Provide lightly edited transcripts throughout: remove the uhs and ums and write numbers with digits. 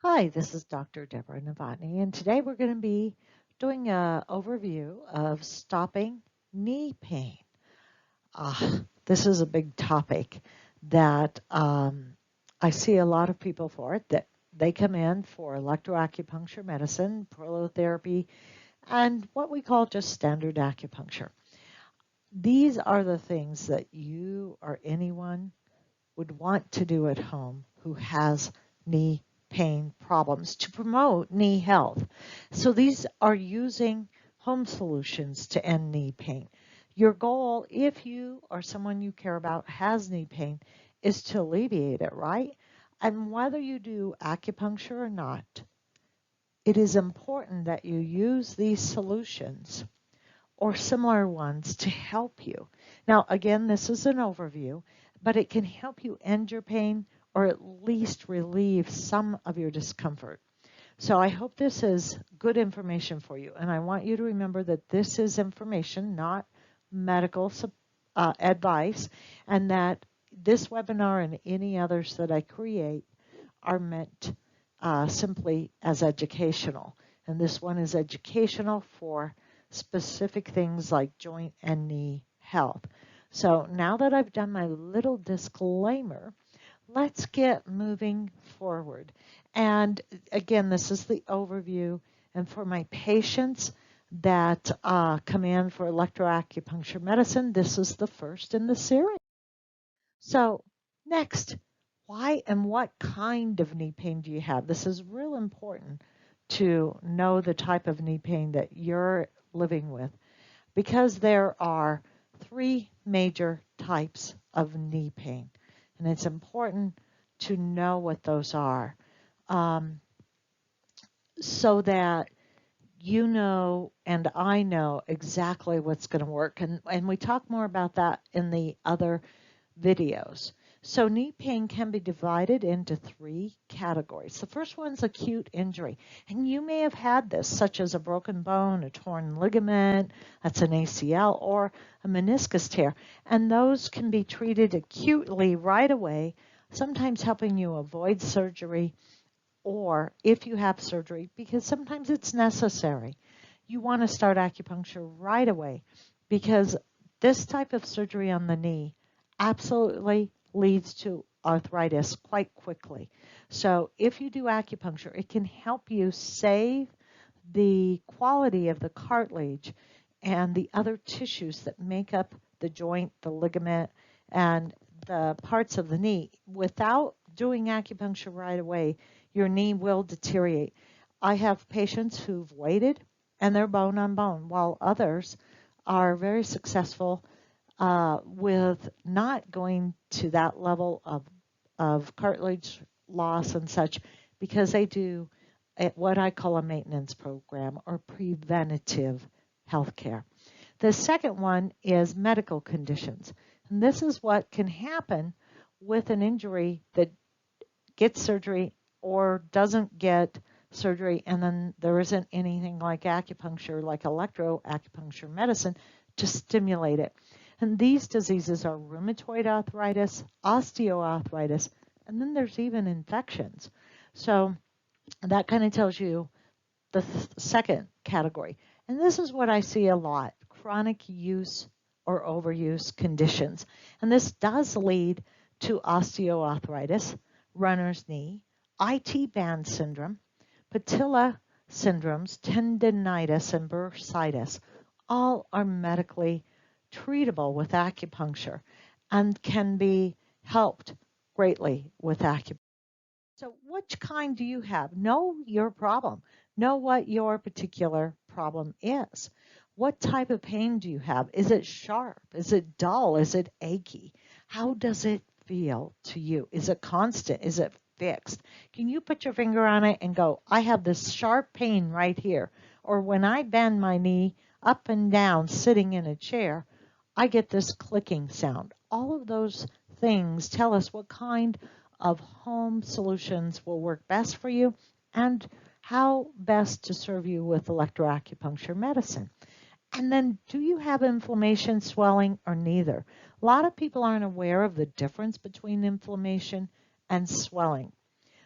Hi, this is Dr. Deborah Novotny, and today we're going to be doing an overview of stopping knee pain. This is a big topic that I see a lot of people for it, that they come in for electroacupuncture medicine, prolotherapy, and what we call just standard acupuncture. These are the things that you or anyone would want to do at home who has knee pain problems to promote knee health. So these are using home solutions to end knee pain. Your goal, if you or someone you care about has knee pain, is to alleviate it, right? And whether you do acupuncture or not, it is important that you use these solutions or similar ones to help you. Now, again, this is an overview, but it can help you end your pain or at least relieve some of your discomfort. So I hope this is good information for you. And I want you to remember that this is information, not medical advice, and that this webinar and any others that I create are meant simply as educational. And this one is educational for specific things like joint and knee health. So now that I've done my little disclaimer, let's get moving forward. And again, this is the overview. And for my patients that come in for electroacupuncture medicine, this is the first in the series. So next, why and what kind of knee pain do you have? This is real important to know the type of knee pain that you're living with, because there are three major types of knee pain, and it's important to know what those are so that you know and I know exactly what's going to work. And we talk more about that in the other videos. So knee pain can be divided into three categories. The first one's acute injury, and you may have had this, such as a broken bone, a torn ligament, that's an ACL, or a meniscus tear, and those can be treated acutely right away, sometimes helping you avoid surgery, or if you have surgery, because sometimes it's necessary, you want to start acupuncture right away, because this type of surgery on the knee absolutely leads to arthritis quite quickly. So if you do acupuncture, it can help you save the quality of the cartilage and the other tissues that make up the joint, the ligament, and the parts of the knee. Without doing acupuncture right away, your knee will deteriorate. I have patients who've waited and they're bone on bone, while others are very successful with not going to that level of cartilage loss and such, because they do what I call a maintenance program or preventative health care. The second one is medical conditions. And this is what can happen with an injury that gets surgery or doesn't get surgery, and then there isn't anything like acupuncture, like electroacupuncture medicine, to stimulate it. And these diseases are rheumatoid arthritis, osteoarthritis, and then there's even infections. So that kind of tells you the second category. And this is what I see a lot: chronic use or overuse conditions. And this does lead to osteoarthritis, runner's knee, IT band syndrome, patella syndromes, tendinitis, and bursitis. All are medically treatable with acupuncture and can be helped greatly with acupuncture. So which kind do you have? Know your problem. Know what your particular problem is. What type of pain do you have? Is it sharp? Is it dull? Is it achy? How does it feel to you? Is it constant? Is it fixed? Can you put your finger on it and go, I have this sharp pain right here? Or when I bend my knee up and down sitting in a chair, I get this clicking sound. All of those things tell us what kind of home solutions will work best for you and how best to serve you with electroacupuncture medicine. And then, do you have inflammation, swelling, or neither? A lot of people aren't aware of the difference between inflammation and swelling.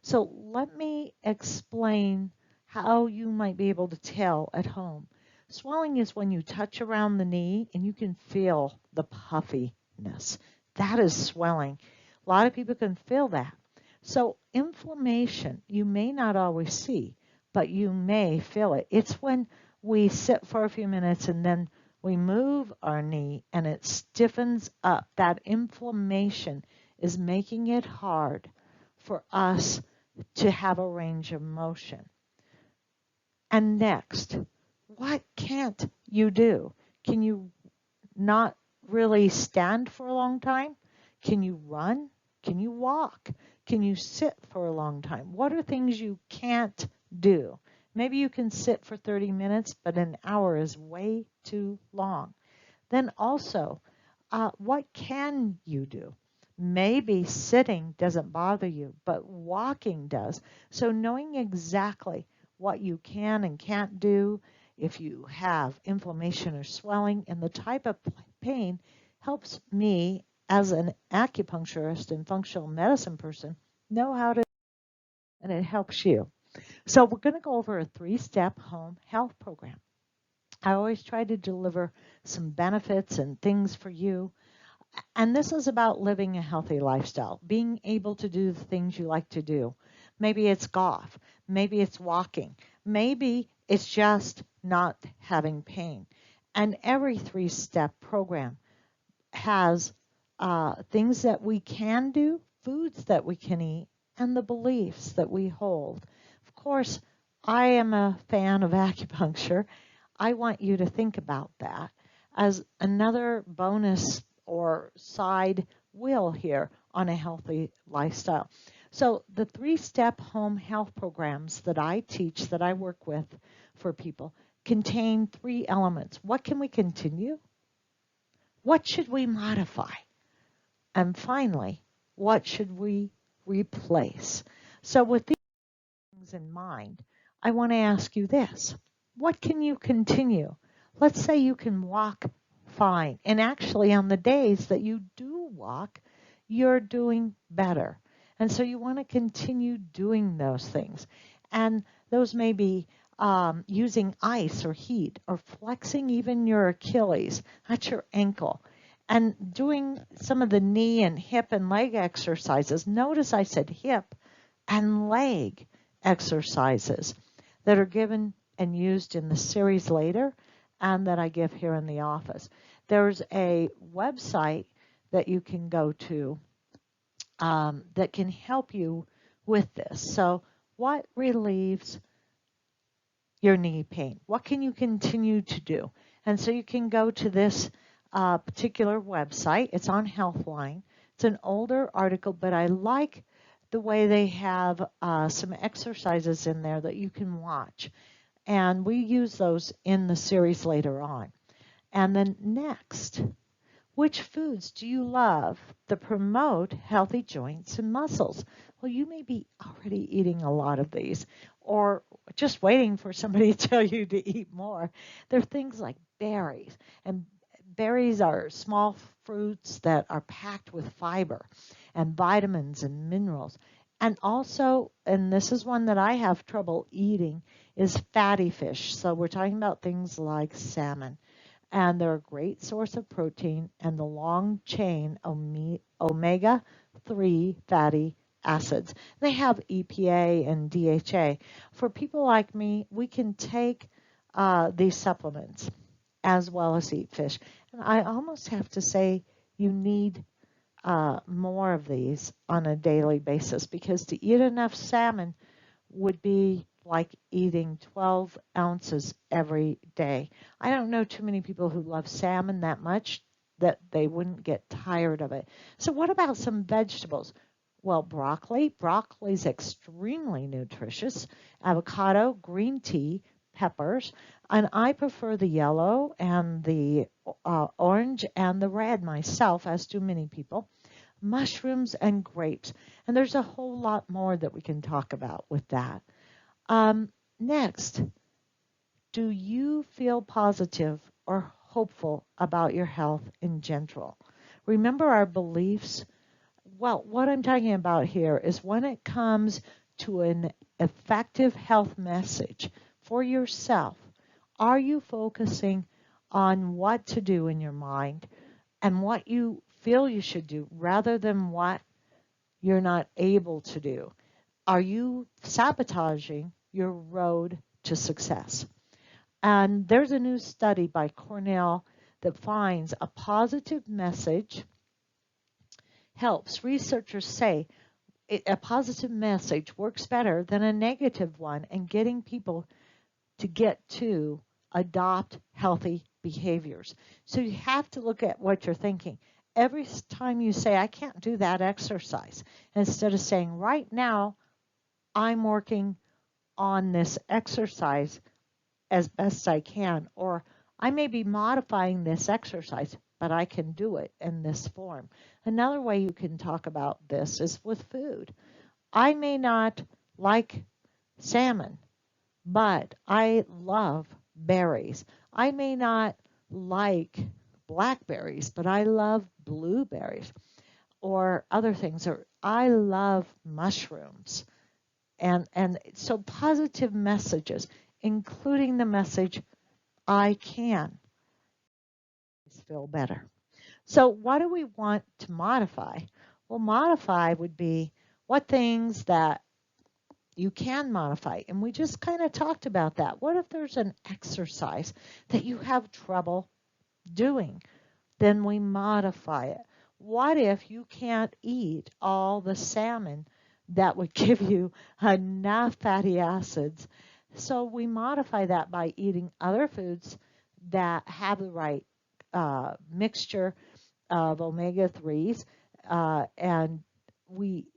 So let me explain how you might be able to tell at home. Swelling is when you touch around the knee and you can feel the puffiness. That is swelling. A lot of people can feel that. So inflammation, you may not always see, but you may feel it. It's when we sit for a few minutes and then we move our knee and it stiffens up. That inflammation is making it hard for us to have a range of motion. And next, what can't you do? Can you not really stand for a long time? Can you run? Can you walk? Can you sit for a long time? What are things you can't do? Maybe you can sit for 30 minutes, but an hour is way too long. Then also, what can you do? Maybe sitting doesn't bother you, but walking does. So knowing exactly what you can and can't do, if you have inflammation or swelling and the type of pain, helps me as an acupuncturist and functional medicine person know how to, and it helps you. So we're going to go over a 3-step home health program. I always try to deliver some benefits and things for you. And this is about living a healthy lifestyle, being able to do the things you like to do. Maybe it's golf. Maybe it's walking. Maybe it's just not having pain. And every 3-step program has things that we can do, foods that we can eat, and the beliefs that we hold. Of course, I am a fan of acupuncture. I want you to think about that as another bonus or side wheel here on a healthy lifestyle. So the 3-step home health programs that I teach, that I work with for people, contain 3 elements. What can we continue? What should we modify? And finally, what should we replace? So with these things in mind, I want to ask you this. What can you continue? Let's say you can walk fine. And actually, on the days that you do walk, you're doing better. And so you want to continue doing those things. And those may be using ice or heat or flexing even your Achilles, that's your ankle, and doing some of the knee and hip and leg exercises. Notice I said hip and leg exercises that are given and used in the series later and that I give here in the office. There's a website that you can go to that can help you with this. So what relieves your knee pain? What can you continue to do? And so you can go to this particular website. It's on Healthline. It's an older article, but I like the way they have some exercises in there that you can watch. And we use those in the series later on. And then next, which foods do you love that promote healthy joints and muscles? Well, you may be already eating a lot of these or just waiting for somebody to tell you to eat more. There are things like berries, and berries are small fruits that are packed with fiber and vitamins and minerals. And also, and this is one that I have trouble eating, is fatty fish. So we're talking about things like salmon. And they're a great source of protein and the long chain omega-3 fatty acids. They have EPA and DHA. For people like me, we can take these supplements as well as eat fish. And I almost have to say you need more of these on a daily basis, because to eat enough salmon would be like eating 12 ounces every day. I don't know too many people who love salmon that much that they wouldn't get tired of it. So what about some vegetables? Well, broccoli. Broccoli is extremely nutritious. Avocado, green tea, peppers. And I prefer the yellow and the orange and the red myself, as do many people. Mushrooms and grapes. And there's a whole lot more that we can talk about with that. Next, do you feel positive or hopeful about your health in general? Remember our beliefs? Well, what I'm talking about here is when it comes to an effective health message for yourself, are you focusing on what to do in your mind and what you feel you should do rather than what you're not able to do? Are you sabotaging your road to success? And there's a new study by Cornell that finds a positive message helps. Researchers say a positive message works better than a negative one in getting people to get to adopt healthy behaviors. So you have to look at what you're thinking. Every time you say, I can't do that exercise, instead of saying, right now, I'm working on this exercise as best I can, or I may be modifying this exercise, but I can do it in this form. Another way you can talk about this is with food. I may not like salmon, but I love berries. I may not like blackberries, but I love blueberries or other things, or I love mushrooms. And so positive messages, including the message, I can feel better. So what do we want to modify? Well, modify would be what things that you can modify. And we just kind of talked about that. What if there's an exercise that you have trouble doing? Then we modify it. What if you can't eat all the salmon that would give you enough fatty acids? So we modify that by eating other foods that have the right mixture of omega-3s, and we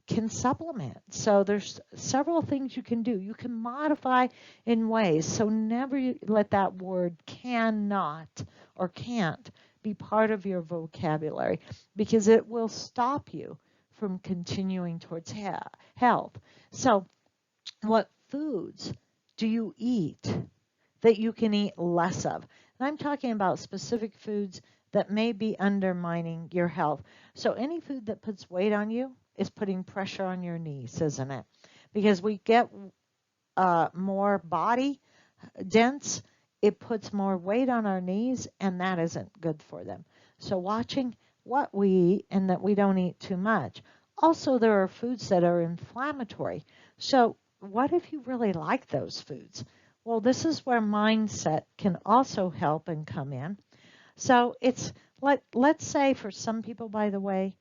can supplement. So there's several things you can do. You can modify in ways. So never let that word cannot or can't be part of your vocabulary, because it will stop you from continuing towards health. So what foods do you eat that you can eat less of? And I'm talking about specific foods that may be undermining your health. So any food that puts weight on you is putting pressure on your knees, isn't it? Because we get more body dense, it puts more weight on our knees, and that isn't good for them. So watching what we eat and that we don't eat too much. Also, there are foods that are inflammatory. So what if you really like those foods? Well, this is where mindset can also help and come in. So it's let's say for some people, by the way,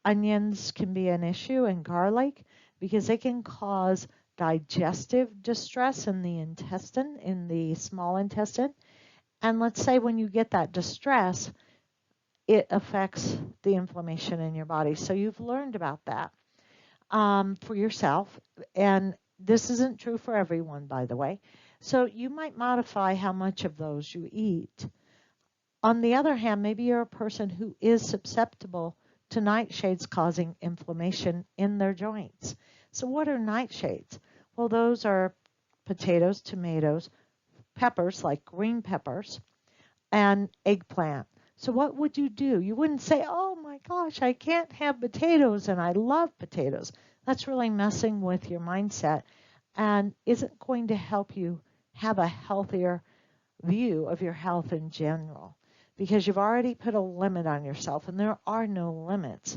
onions can be an issue, and garlic, because they can cause digestive distress in the intestine, in the small intestine. And let's say when you get that distress, it affects the inflammation in your body. So you've learned about that for yourself. And this isn't true for everyone, by the way. So you might modify how much of those you eat. On the other hand, maybe you're a person who is susceptible to nightshades causing inflammation in their joints. So what are nightshades? Well, those are potatoes, tomatoes, peppers like green peppers, and eggplant. So what would you do? You wouldn't say, oh my gosh, I can't have potatoes and I love potatoes. That's really messing with your mindset and isn't going to help you have a healthier view of your health in general, because you've already put a limit on yourself, and there are no limits.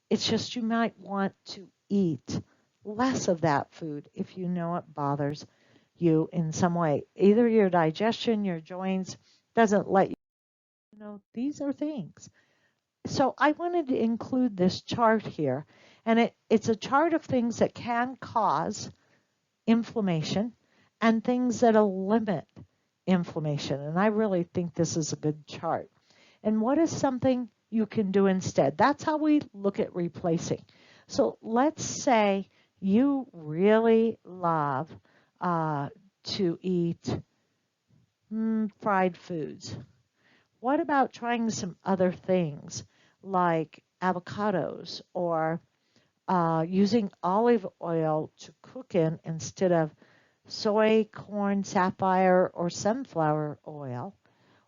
It's just you might want to eat less of that food if you know it bothers you in some way. Either your digestion, your joints doesn't let you know these are things. So I wanted to include this chart here, and it's a chart of things that can cause inflammation and things that'll limit inflammation. And I really think this is a good chart. And what is something you can do instead? That's how we look at replacing. So let's say you really love to eat fried foods. What about trying some other things like avocados, or using olive oil to cook in instead of soy, corn, sapphire, or sunflower oil?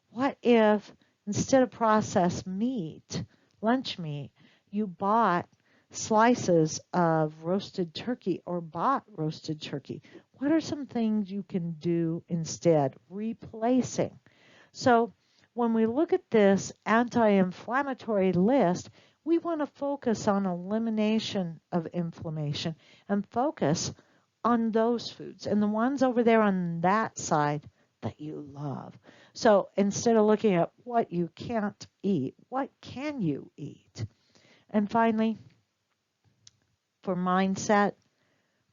What if instead of processed meat, lunch meat, you bought slices of roasted turkey or bought roasted turkey. What are some things you can do instead? Replacing. So when we look at this anti-inflammatory list, we want to focus on elimination of inflammation and focus on those foods and the ones over there on that side that you love. So instead of looking at what you can't eat, what can you eat? And finally, for mindset,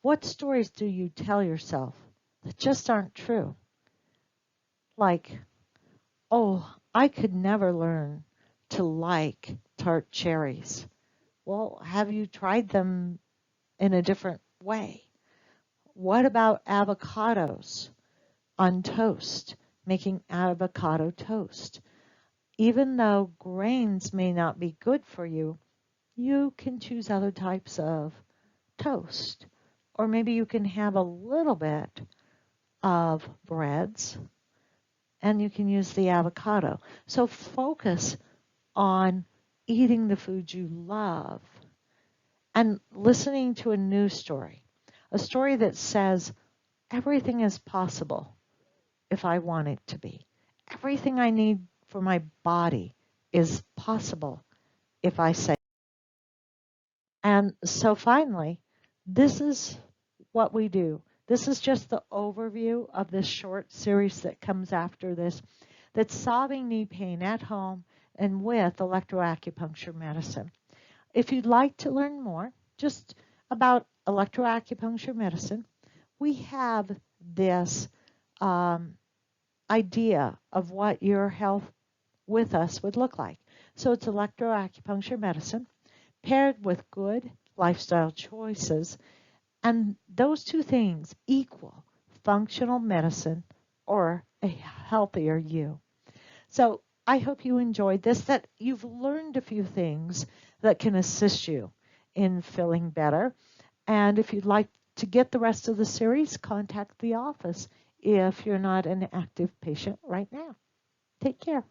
what stories do you tell yourself that just aren't true? Like, oh, I could never learn to like tart cherries. Well, have you tried them in a different way? What about avocados on toast, making avocado toast? Even though grains may not be good for you, you can choose other types of toast. Or maybe you can have a little bit of breads and you can use the avocado. So focus on eating the foods you love and listening to a news story, a story that says everything is possible if I want it to be. Everything I need for my body is possible if I say. And so finally, this is what we do. This is just the overview of this short series that comes after this, that's solving knee pain at home and with electroacupuncture medicine. If you'd like to learn more just about electroacupuncture medicine, we have this idea of what your health with us would look like. So it's electroacupuncture medicine paired with good lifestyle choices, and those two things equal functional medicine or a healthier you. So I hope you enjoyed this, that you've learned a few things that can assist you in feeling better. And if you'd like to get the rest of the series, contact the office if you're not an active patient right now. Take care.